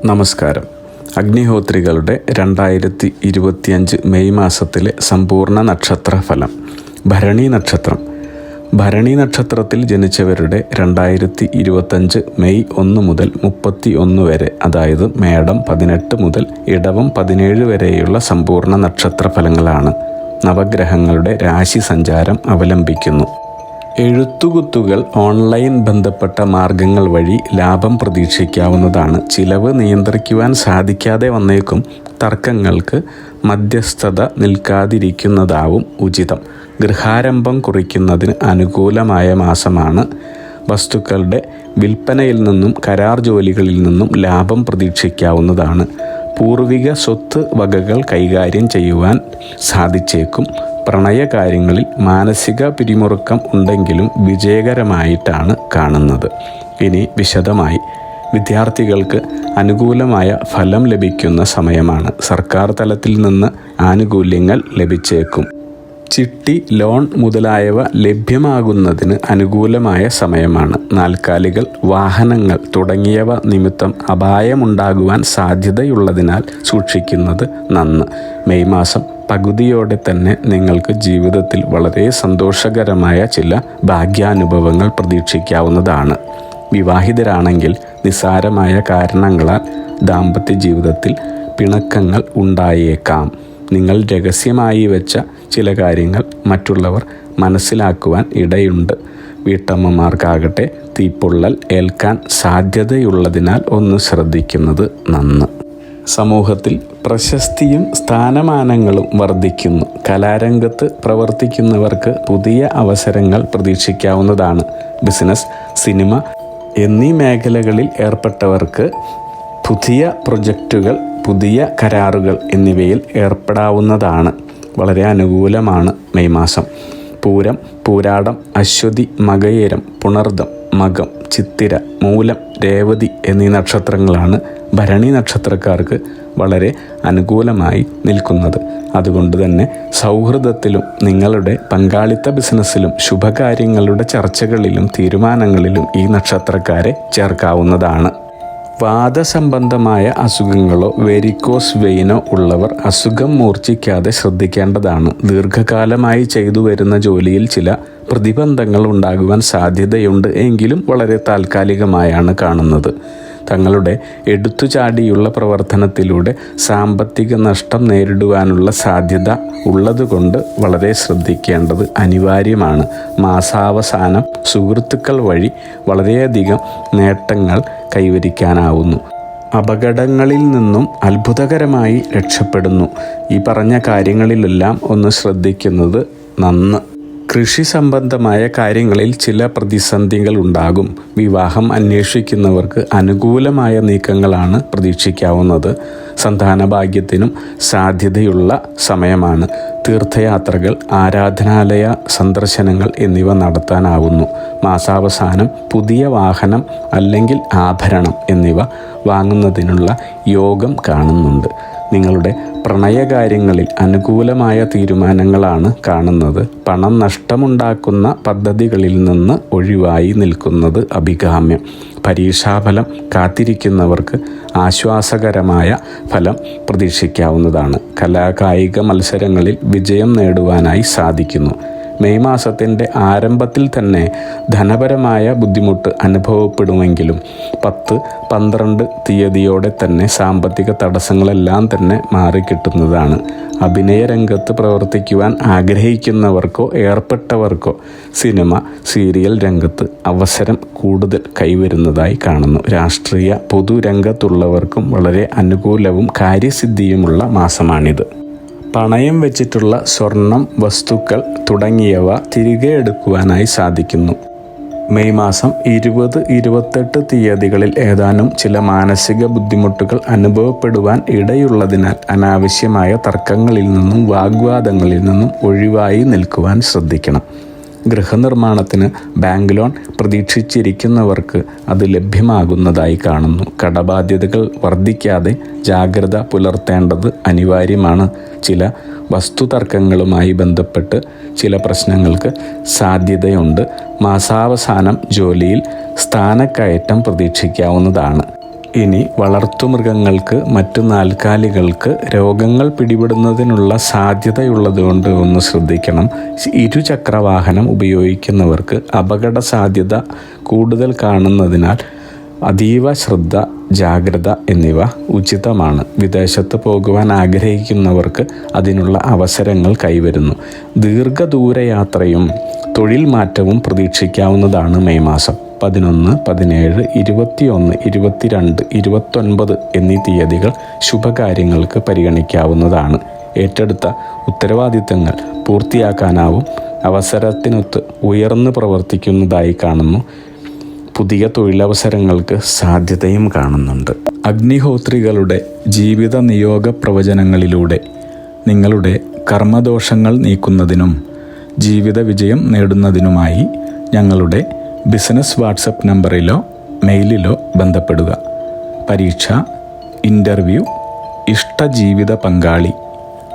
നമസ്കാരം. അഗ്നിഹോത്രികളുടെ 2025 മെയ് മാസത്തിലെ സമ്പൂർണ്ണ നക്ഷത്രഫലം. ഭരണി നക്ഷത്രം. ഭരണി നക്ഷത്രത്തിൽ ജനിച്ചവരുടെ 2025 മെയ് 1 മുതൽ 31 വരെ, അതായത് മേടം 18 മുതൽ ഇടവം 17 വരെയുള്ള സമ്പൂർണ്ണ നക്ഷത്രഫലങ്ങളാണ്. നവഗ്രഹങ്ങളുടെ രാശി സഞ്ചാരം അവലംബിക്കുന്നു. എഴുത്തുകുത്തുകൾ ഓൺലൈൻ ബന്ധപ്പെട്ട മാർഗങ്ങൾ വഴി ലാഭം പ്രതീക്ഷിക്കാവുന്നതാണ്. ചിലവ് നിയന്ത്രിക്കുവാൻ സാധിക്കാതെ വന്നേക്കും. തർക്കങ്ങൾക്ക് മധ്യസ്ഥത നിൽക്കാതിരിക്കുന്നതാവും ഉചിതം. ഗൃഹാരംഭം കുറിക്കുന്നതിന് അനുകൂലമായ മാസമാണ്. വസ്തുക്കളുടെ വിൽപ്പനയിൽ നിന്നും കരാർ ജോലികളിൽ നിന്നും ലാഭം പ്രതീക്ഷിക്കാവുന്നതാണ്. പൂർവിക സ്വത്ത് വകകൾ കൈകാര്യം ചെയ്യുവാൻ സാധിച്ചേക്കും. പ്രണയകാര്യങ്ങളിൽ മാനസിക പിരിമുറുക്കം ഉണ്ടെങ്കിലും വിജയകരമായിട്ടാണ് കാണുന്നത്. ഇനി വിശദമായി. വിദ്യാർത്ഥികൾക്ക് അനുകൂലമായ ഫലം ലഭിക്കുന്ന സമയമാണ്. സർക്കാർ തലത്തിൽ നിന്ന് ആനുകൂല്യങ്ങൾ ലഭിച്ചേക്കും. ചിട്ടി, ലോൺ മുതലായവ ലഭ്യമാകുന്നതിന് അനുകൂലമായ സമയമാണ്. നാൽക്കാലികൾ, വാഹനങ്ങൾ തുടങ്ങിയവ നിമിത്തം അപായമുണ്ടാകുവാൻ സാധ്യതയുള്ളതിനാൽ സൂക്ഷിക്കുന്നത് നന്ന്. മെയ് മാസം പകുതിയോടെ തന്നെ നിങ്ങൾക്ക് ജീവിതത്തിൽ വളരെ സന്തോഷകരമായ ചില ഭാഗ്യാനുഭവങ്ങൾ പ്രതീക്ഷിക്കാവുന്നതാണ്. വിവാഹിതരാണെങ്കിൽ നിസ്സാരമായ കാരണങ്ങളാൽ ദാമ്പത്യ ജീവിതത്തിൽ പിണക്കങ്ങൾ ഉണ്ടായേക്കാം. നിങ്ങൾ രഹസ്യമായി വെച്ച ചില കാര്യങ്ങൾ മറ്റുള്ളവർ മനസ്സിലാക്കുവാൻ ഇടയുണ്ട്. വീട്ടമ്മമാർക്കാകട്ടെ തീപ്പൊള്ളൽ ഏൽക്കാൻ സാധ്യതയുള്ളതിനാൽ ഒന്ന് ശ്രദ്ധിക്കുന്നത് നന്ന്. സമൂഹത്തിൽ പ്രശസ്തിയും സ്ഥാനമാനങ്ങളും വർദ്ധിക്കുന്നു. കലാരംഗത്ത് പ്രവർത്തിക്കുന്നവർക്ക് പുതിയ അവസരങ്ങൾ പ്രതീക്ഷിക്കാവുന്നതാണ്. ബിസിനസ്, സിനിമ എന്നീ മേഖലകളിൽ ഏർപ്പെട്ടവർക്ക് പുതിയ പ്രൊജക്റ്റുകൾ, പുതിയ കരാറുകൾ എന്നിവയിൽ ഏർപ്പെടാവുന്നതാണ്. വളരെ അനുകൂലമാണ് മെയ് മാസം. പൂരം, പൂരാടം, അശ്വതി, മകയിരം, പുണർദം, മകം, ചിത്തിര, മൂലം, രേവതി എന്നീ നക്ഷത്രങ്ങളാണ് ഭരണി നക്ഷത്രക്കാർക്ക് വളരെ അനുകൂലമായി നിൽക്കുന്നത്. അതുകൊണ്ട് തന്നെ സൗഹൃദത്തിലും നിങ്ങളുടെ പങ്കാളിത്ത ബിസിനസ്സിലും ശുഭകാര്യങ്ങളുടെ ചർച്ചകളിലും തീരുമാനങ്ങളിലും ഈ നക്ഷത്രക്കാരെ ചേർക്കാവുന്നതാണ്. വാദസംബന്ധമായ അസുഖങ്ങളോ വെരിക്കോസ് വെയിനോ ഉള്ളവർ അസുഖം മൂർച്ഛിക്കാതെ ശ്രദ്ധിക്കേണ്ടതാണ്. ദീർഘകാലമായി ചെയ്തു വരുന്ന ജോലിയിൽ ചില പ്രതിബന്ധങ്ങൾ ഉണ്ടാകുവാൻ സാധ്യതയുണ്ട്. എങ്കിലും വളരെ താൽക്കാലികമായാണ് കാണുന്നത്. തങ്ങളുടെ എടുത്തുചാടിയുള്ള പ്രവർത്തനത്തിലൂടെ സാമ്പത്തിക നഷ്ടം നേരിടുവാനുള്ള സാധ്യത ഉള്ളതുകൊണ്ട് വളരെ ശ്രദ്ധിക്കേണ്ടത് അനിവാര്യമാണ്. മാസാവസാനം സുഹൃത്തുക്കൾ വഴി വളരെയധികം നേട്ടങ്ങൾ കൈവരിക്കാനാവുന്നു. അപകടങ്ങളിൽ നിന്നും അത്ഭുതകരമായി രക്ഷപ്പെടുന്നു. ഈ പറഞ്ഞ കാര്യങ്ങളിലെല്ലാം ഒന്ന് ശ്രദ്ധിക്കുന്നത് നന്ന്. കൃഷി സംബന്ധമായ കാര്യങ്ങളിൽ ചില പ്രതിസന്ധികൾ ഉണ്ടാകും. വിവാഹം അന്വേഷിക്കുന്നവർക്ക് അനുകൂലമായ നീക്കങ്ങളാണ് പ്രതീക്ഷിക്കാവുന്നത്. സന്താനഭാഗ്യത്തിനും സാധ്യതയുള്ള സമയമാണ്. തീർത്ഥയാത്രകൾ, ആരാധനാലയ സന്ദർശനങ്ങൾ എന്നിവ നടത്താനാവുന്നു. മാസാവസാനം പുതിയ വാഹനം അല്ലെങ്കിൽ ആഭരണം എന്നിവ വാങ്ങുന്നതിനുള്ള യോഗം കാണുന്നുണ്ട്. നിങ്ങളുടെ പ്രണയകാര്യങ്ങളിൽ അനുകൂലമായ തീരുമാനങ്ങളാണ് കാണുന്നത്. പണം നഷ്ടമുണ്ടാക്കുന്ന പദ്ധതികളിൽ നിന്ന് ഒഴിവായി നിൽക്കുന്നത് അഭികാമ്യം. പരീക്ഷാഫലം കാത്തിരിക്കുന്നവർക്ക് ആശ്വാസകരമായ ഫലം പ്രതീക്ഷിക്കാവുന്നതാണ്. കലാകായിക മത്സരങ്ങളിൽ വിജയം നേടുവാനായി സാധിക്കുന്നു. മെയ് മാസത്തിൻ്റെ ആരംഭത്തിൽ തന്നെ ധനപരമായ ബുദ്ധിമുട്ട് അനുഭവപ്പെടുമെങ്കിലും 10, 12 തീയതിയോടെ തന്നെ സാമ്പത്തിക തടസ്സങ്ങളെല്ലാം തന്നെ മാറിക്കിട്ടുന്നതാണ്. അഭിനയ രംഗത്ത് പ്രവർത്തിക്കുവാൻ ആഗ്രഹിക്കുന്നവർക്കോ ഏർപ്പെട്ടവർക്കോ സിനിമ, സീരിയൽ രംഗത്ത് അവസരം കൂടുതൽ കൈവരുന്നതായി കാണുന്നു. രാഷ്ട്രീയ പൊതുരംഗത്തുള്ളവർക്കും വളരെ അനുകൂലവും കാര്യസിദ്ധിയുമുള്ള മാസമാണിത്. പണയം വെച്ചിട്ടുള്ള സ്വർണം, വസ്തുക്കൾ തുടങ്ങിയവ തിരികെ എടുക്കുവാനായി സാധിക്കുന്നു. മെയ് മാസം 20, 28 തീയതികളിൽ ഏതാനും ചില മാനസിക ബുദ്ധിമുട്ടുകൾ അനുഭവപ്പെടുവാൻ ഇടയുള്ളതിനാൽ അനാവശ്യമായ തർക്കങ്ങളിൽ നിന്നും വാഗ്വാദങ്ങളിൽ നിന്നും ഒഴിവായി നിൽക്കുവാൻ ശ്രദ്ധിക്കണം. ഗൃഹനിർമ്മാണത്തിന് ബാങ്ക് ലോൺ പ്രതീക്ഷിച്ചിരിക്കുന്നവർക്ക് അത് ലഭ്യമാകുന്നതായി കാണുന്നു. കടബാധ്യതകൾ വർദ്ധിക്കാതെ ജാഗ്രത പുലർത്തേണ്ടത് അനിവാര്യമാണ്. ചില വസ്തുതർക്കങ്ങളുമായി ബന്ധപ്പെട്ട് ചില പ്രശ്നങ്ങൾക്ക് സാധ്യതയുണ്ട്. മാസാവസാനം ജോലിയിൽ സ്ഥാനക്കയറ്റം പ്രതീക്ഷിക്കാവുന്നതാണ്. ഇനി വളർത്തുമൃഗങ്ങൾക്ക് മറ്റു നാൽക്കാലികൾക്ക് രോഗങ്ങൾ പിടിപെടുന്നതിനുള്ള സാധ്യതയുള്ളതുകൊണ്ട് ഒന്ന് ശ്രദ്ധിക്കണം. ഇരുചക്രവാഹനം ഉപയോഗിക്കുന്നവർക്ക് അപകട സാധ്യത കൂടുതൽ കാണുന്നതിനാൽ അതീവ ശ്രദ്ധ, ജാഗ്രത എന്നിവ ഉചിതമാണ്. വിദേശത്ത് പോകുവാൻ ആഗ്രഹിക്കുന്നവർക്ക് അതിനുള്ള അവസരങ്ങൾ കൈവരുന്നു. ദീർഘദൂരയാത്രയും തൊഴിൽ മാറ്റവും പ്രതീക്ഷിക്കാവുന്നതാണ് മെയ് മാസം. 11, 17, 21, 22, 29 എന്നീ തീയതികൾ ശുഭകാര്യങ്ങൾക്ക് പരിഗണിക്കാവുന്നതാണ്. ഏറ്റെടുത്ത ഉത്തരവാദിത്തങ്ങൾ പൂർത്തിയാക്കാനാവും. അവസരത്തിനൊത്ത് ഉയർന്നു പ്രവർത്തിക്കുന്നതായി കാണുന്നു. പുതിയ തൊഴിലവസരങ്ങൾക്ക് സാധ്യതയും കാണുന്നുണ്ട്. അഗ്നിഹോത്രികളുടെ ജീവിത നിയോഗ പ്രവചനങ്ങളിലൂടെ നിങ്ങളുടെ കർമ്മദോഷങ്ങൾ നീക്കുന്നതിനും ജീവിത വിജയം നേടുന്നതിനുമായി ഞങ്ങളുടെ ബിസിനസ് വാട്സപ്പ് നമ്പറിലോ മെയിലിലോ ബന്ധപ്പെടുക. പരീക്ഷ, ഇൻ്റർവ്യൂ, ഇഷ്ടജീവിത പങ്കാളി,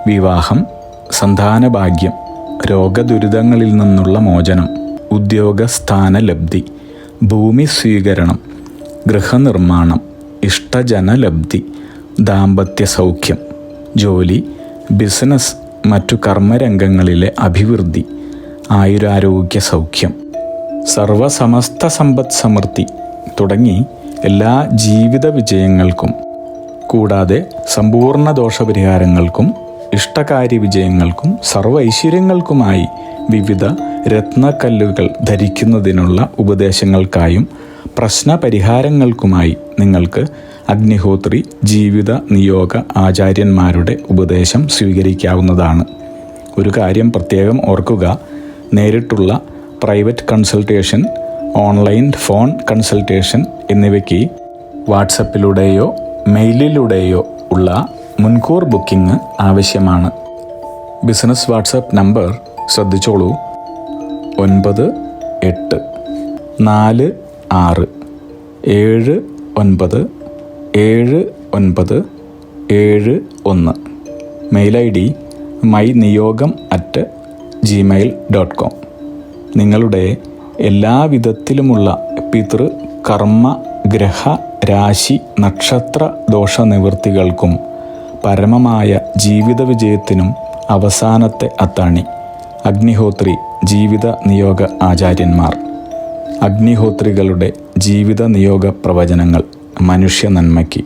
വിവാഹം, സന്താനഭാഗ്യം, രോഗദുരിതങ്ങളിൽ നിന്നുള്ള മോചനം, ഉദ്യോഗസ്ഥാന ലബ്ധി, ഭൂമി സ്വീകരണം, ഗൃഹനിർമ്മാണം, ഇഷ്ടജനലബ്ധി, ദാമ്പത്യ സൗഖ്യം, ജോലി, ബിസിനസ്, മറ്റു കർമ്മരംഗങ്ങളിലെ അഭിവൃദ്ധി, ആയുരാരോഗ്യ സൗഖ്യം, സർവസമസ്ത സമ്പദ് സമൃദ്ധി തുടങ്ങി എല്ലാ ജീവിത വിജയങ്ങൾക്കും കൂടാതെ സമ്പൂർണ്ണ ദോഷപരിഹാരങ്ങൾക്കും ഇഷ്ടകാര്യ വിജയങ്ങൾക്കും സർവ്വ ഐശ്വര്യങ്ങൾക്കുമായി വിവിധ രത്നക്കല്ലുകൾ ധരിക്കുന്നതിനുള്ള ഉപദേശങ്ങൾക്കായും പ്രശ്നപരിഹാരങ്ങൾക്കുമായി നിങ്ങൾക്ക് അഗ്നിഹോത്രി ജീവിത നിയോഗ ആചാര്യന്മാരുടെ ഉപദേശം സ്വീകരിക്കാവുന്നതാണ്. ഒരു കാര്യം പ്രത്യേകം ഓർക്കുക, നേരിട്ടുള്ള private consultation, online phone consultation എന്നിവയ്ക്ക് വാട്സപ്പിലൂടെയോ മെയിലിലൂടെയോ ഉള്ള മുൻകൂർ ബുക്കിംഗ് ആവശ്യമാണ്. ബിസിനസ് വാട്സപ്പ് നമ്പർ ശ്രദ്ധിച്ചോളൂ: 9846797971. Mail ID myniyogam@gmail.com. നിങ്ങളുടെ എല്ലാവിധത്തിലുമുള്ള പിതൃ, കർമ്മ, ഗ്രഹ, രാശി, നക്ഷത്ര ദോഷനിവൃത്തികൾക്കും പരമമായ ജീവിത വിജയത്തിനും അവസാനത്തെ അത്താണി അഗ്നിഹോത്രി ജീവിത നിയോഗ ആചാര്യന്മാർ. അഗ്നിഹോത്രികളുടെ ജീവിത നിയോഗ പ്രവചനങ്ങൾ മനുഷ്യ നന്മയ്ക്ക്.